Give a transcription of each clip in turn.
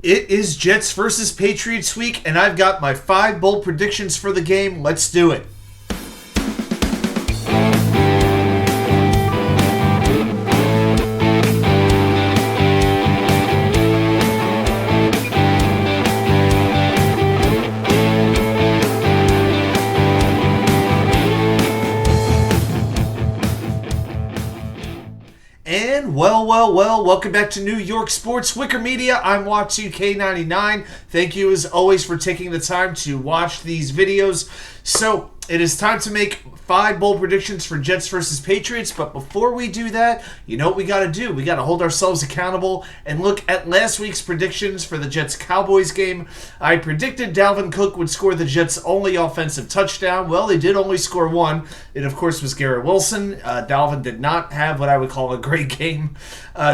It is Jets versus Patriots week, and I've got my 5 bold predictions for the game. Let's do it. And well, welcome back to New York Sports WickerMedia. I'm Watsu-K99. Thank you as always for taking the time to watch these videos. So, it is time to make 5 bold predictions for Jets versus Patriots, but before we do that, you know what we got to do? We got to hold ourselves accountable and look at last week's predictions for the Jets-Cowboys game. I predicted Dalvin Cook would score the Jets' only offensive touchdown. Well, they did only score one. It, of course, was Garrett Wilson. Dalvin did not have what I would call a great game.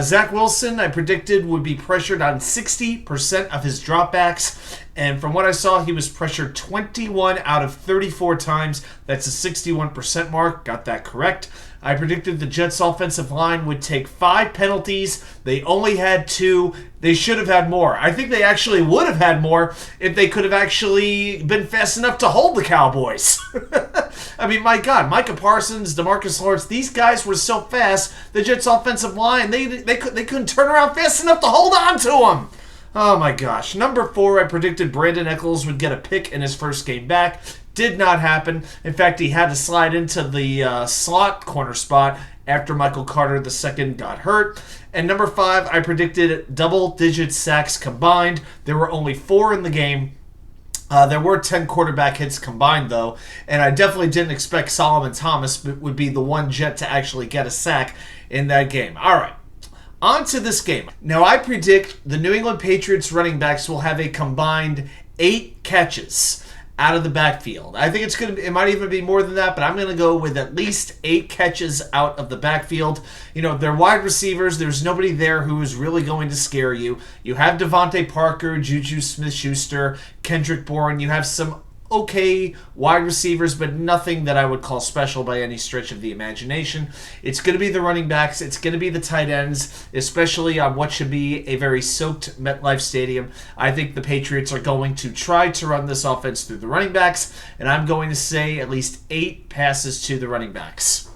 Zach Wilson, I predicted, would be pressured on 60% of his dropbacks. And from what I saw, he was pressured 21 out of 34 times. That's a 61% mark. Got that correct. I predicted the Jets' offensive line would take 5 penalties. They only had 2. They should have had more. I think they actually would have had more if they could have actually been fast enough to hold the Cowboys. I mean, my God, Micah Parsons, DeMarcus Lawrence, these guys were so fast. The Jets' offensive line, they couldn't turn around fast enough to hold on to them. Oh my gosh. Number 4, I predicted Brandon Echols would get a pick in his first game back. Did not happen. In fact, he had to slide into the slot corner spot after Michael Carter II got hurt. And number 5, I predicted double-digit sacks combined. There were only 4 in the game. There were 10 quarterback hits combined, though, and I definitely didn't expect Solomon Thomas would be the one Jet to actually get a sack in that game. All right. On to this game. Now, I predict the New England Patriots running backs will have a combined 8 catches out of the backfield. I think it might even be more than that, but I'm going to go with at least 8 catches out of the backfield. You know, they're wide receivers. There's nobody there who is really going to scare you. You have Devontae Parker, Juju Smith-Schuster, Kendrick Bourne. You have some okay wide receivers, but nothing that I would call special by any stretch of the imagination. It's going to be the running backs. It's going to be the tight ends, especially on what should be a very soaked MetLife Stadium. I think the Patriots are going to try to run this offense through the running backs, and I'm going to say at least 8 passes to the running backs.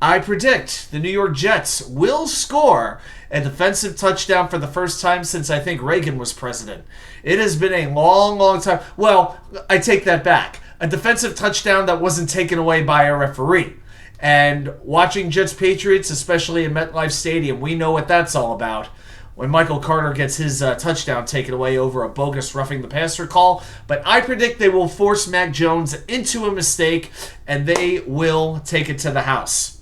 I predict the New York Jets will score a defensive touchdown for the first time since I think Reagan was president. It has been a long time. Well, I take that back. A defensive touchdown that wasn't taken away by a referee. And watching Jets-Patriots, especially in MetLife Stadium, we know what that's all about. When Michael Carter gets his touchdown taken away over a bogus roughing the passer call. But I predict they will force Mac Jones into a mistake, and they will take it to the house.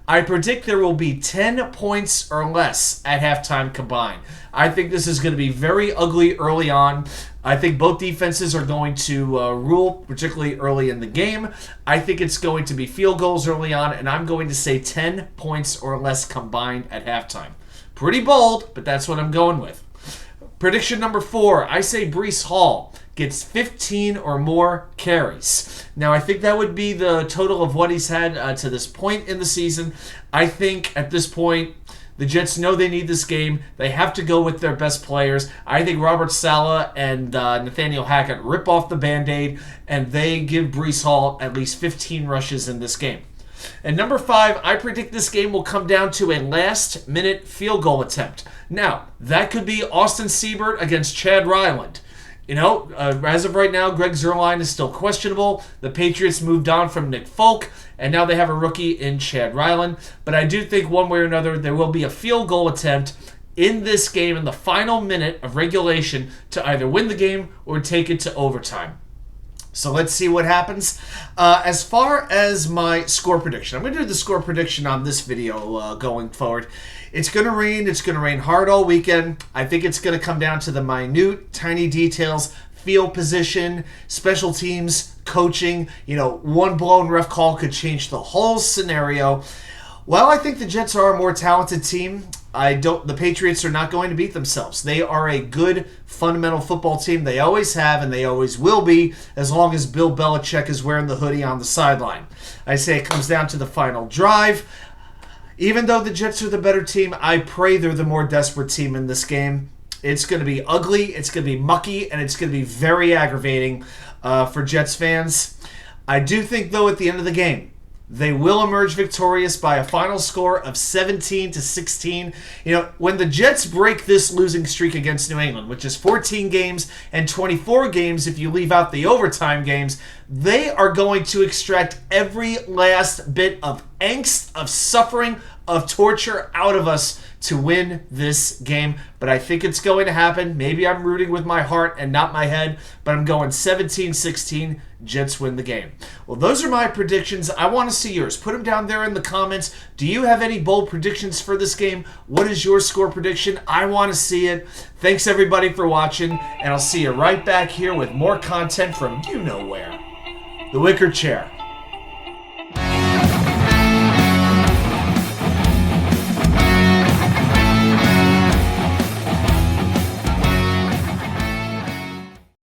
I predict there will be 10 points or less at halftime combined. I think this is going to be very ugly early on. I think both defenses are going to rule, particularly early in the game. I think it's going to be field goals early on, and I'm going to say 10 points or less combined at halftime. Pretty bold, but that's what I'm going with. Prediction number 4, I say Breece Hall gets 15 or more carries. Now, I think that would be the total of what he's had to this point in the season. I think at this point, the Jets know they need this game. They have to go with their best players. I think Robert Saleh and Nathaniel Hackett rip off the Band-Aid, and they give Breece Hall at least 15 rushes in this game. And number 5, I predict this game will come down to a last-minute field goal attempt. Now, that could be Austin Seibert against Chad Ryland. You know, as of right now, Greg Zuerlein is still questionable. The Patriots moved on from Nick Folk, and now they have a rookie in Chad Ryland. But I do think one way or another there will be a field goal attempt in this game in the final minute of regulation to either win the game or take it to overtime. So let's see what happens. As far as my score prediction, I'm going to do the score prediction on this video going forward. It's going to rain. It's going to rain hard all weekend. I think it's going to come down to the minute, tiny details, field position, special teams, coaching. You know, one blown ref call could change the whole scenario. Well, I think the Jets are a more talented team. The Patriots are not going to beat themselves. They are a good fundamental football team. They always have and they always will be as long as Bill Belichick is wearing the hoodie on the sideline. I say it comes down to the final drive. Even though the Jets are the better team, I pray they're the more desperate team in this game. It's going to be ugly, it's going to be mucky, and it's going to be very aggravating for Jets fans. I do think, though, at the end of the game, they will emerge victorious by a final score of 17-16. You know, when the Jets break this losing streak against New England, which is 14 games and 24 games if you leave out the overtime games, they are going to extract every last bit of angst, of suffering, of torture out of us to win this game. But I think it's going to happen. Maybe I'm rooting with my heart and not my head, but I'm going 17-16. Jets win the game. Well, those are my predictions. I want to see yours. Put them down there in the comments. Do you have any bold predictions for this game? What is your score prediction? I want to see it. Thanks, everybody, for watching, and I'll see you right back here with more content from you know where. The Wicker Chair.